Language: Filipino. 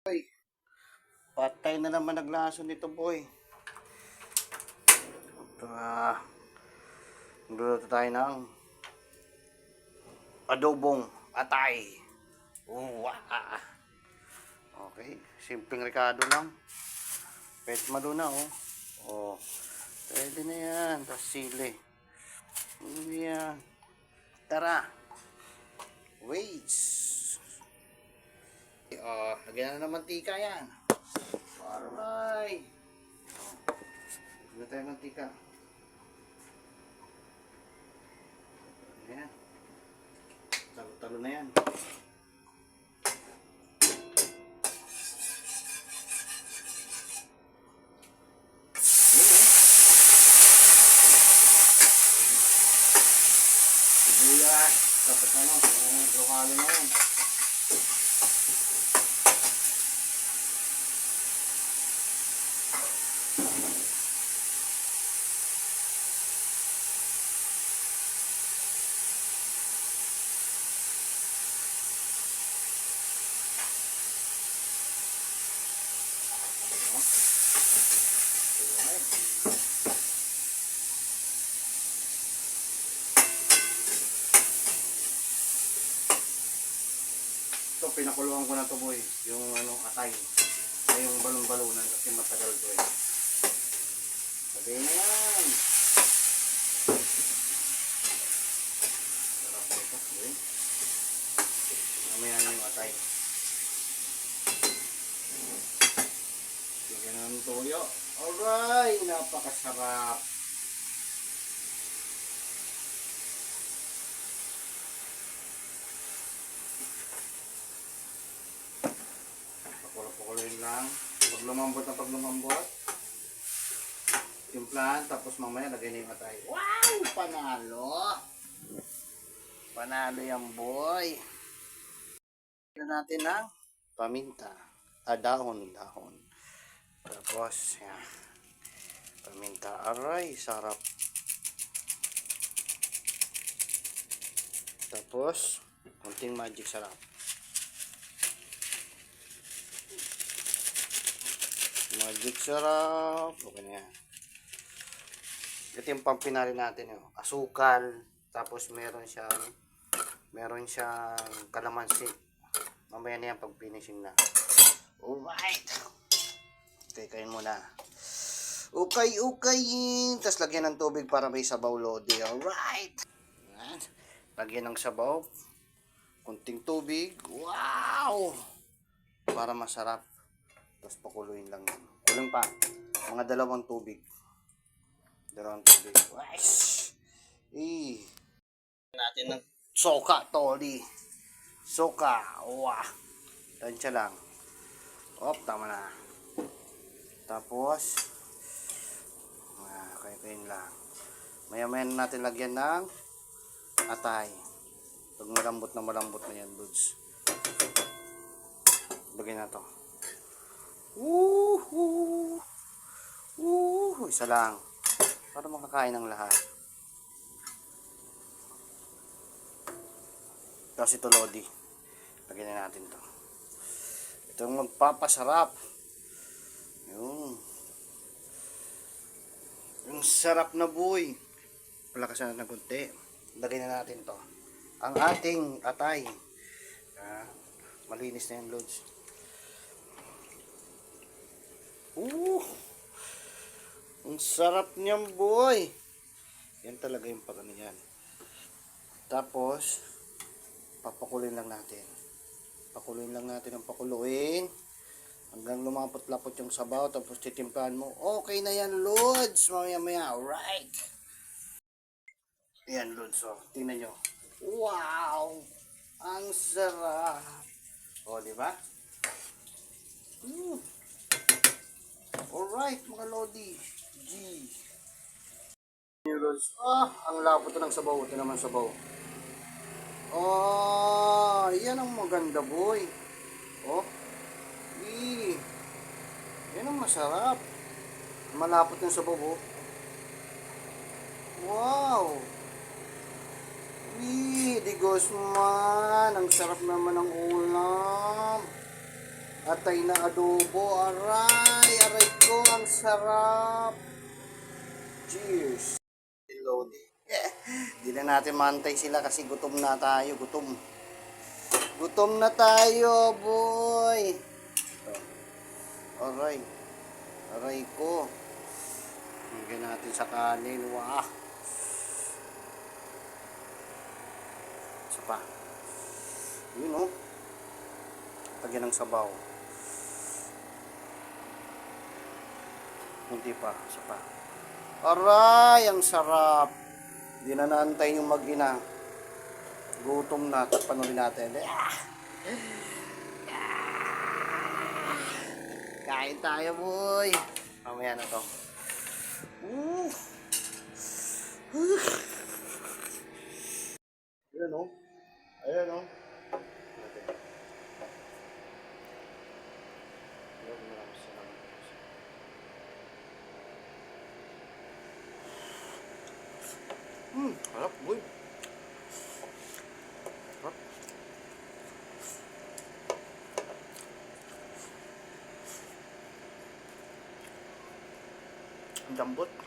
Boy, patay na naman naglaso nito, boy. Luluto tayo ng adobong atay. Okay, simpleng rekado lang. Pet maluna, oh. Oh, pwede na yan. Tapos sili. Yan. Tara. Wait. Lagyan na ng mantika yan. Alright. Lagyan tayo ng mantika. Ayan. Talo-talo na yan. Sibuyas. Tapos lokalo na yan. Ito, pinakuluan ko na to, boy. Yung atay. Ay, yung balon-balunan kasi matagal to eh. Sabi na yan. Sarap ito, boy. Mamaya yung atay. Bigyan na ng toyo. Alright, napakasarap. Pakulo-pakuloyin lang. Pag lumambot, timplahan, tapos mamaya lagay na yung atay. Wow! Panalo! Panalo yan, boy. Lagyan natin ng paminta. Dahon. Tapos, yan. Paminta. Aray, sarap. Tapos, konting magic sarap. Magic sarap. Okay na yan. Ito yung pampinari natin. Asukal. Tapos meron siyang kalamansi. Mamaya na yan pag finishing na. Alright. Okay, kain muna. Okay. Tapos lagyan ng tubig para may sabaw, lodi. Alright. Yan. Lagyan ng sabaw. Kunting tubig. Wow! Para masarap. Tapos pakuluin lang yun. Kulang pa. Mga dalawang tubig. Nice! Natin ng soka, toli. Soka. Wah. Tansya lang. Tama na. Tapos, kain lang. Maya-maya natin lagyan ng atay. Pag malambot na yan, dudes. Lagyan na to. Isa lang. Para makakain ng lahat. Tapos ito, lodi. Lagyan na natin to. Ito yung magpapasarap. Yung sarap na, boy. Palakasan na ng kunti. Lagyan na natin to. Ang ating atay. Malinis na yan, lods. Ang sarap niyan, boy. Yan talaga yung pagano yan. Tapos, papakuloyin lang natin. Pakuluin lang natin ang pakuluin. Hanggang lumapot-lapot yung sabaw. Tapos titimplahan mo. Okay na yan, lods. Mamaya-maya. Alright. Yan, lods. So, tingnan nyo. Wow! Ang sarap. O, diba? Alright, mga lodi. Ang labo to ng sabaw. Ito naman sabaw. Yan ang maganda, boy. Yan ang masarap. Malapot yung sabaw, oh. Wow. Di Guzman. Ang sarap naman ng ulam. Atay na adobo. Aray! Aray ko, ang sarap! Cheers! Lodi. Di na natin mantay sila kasi gutom na tayo. Gutom. Gutom na tayo, boy! Aray. Aray ko. Hinggan natin sa kanin. Wah! Isa pa. Yun, oh. Lagyan ng sabaw. Hindi pa. Isa pa. Aray! Ang sarap! Hindi na naantay yung mag-ina. Gutom na. Tapanurin natin. Kain tayo, boy! Mamaya na to. Ayan, oh. Ayan, oh. Harap, boy. Harap. Ang jambot.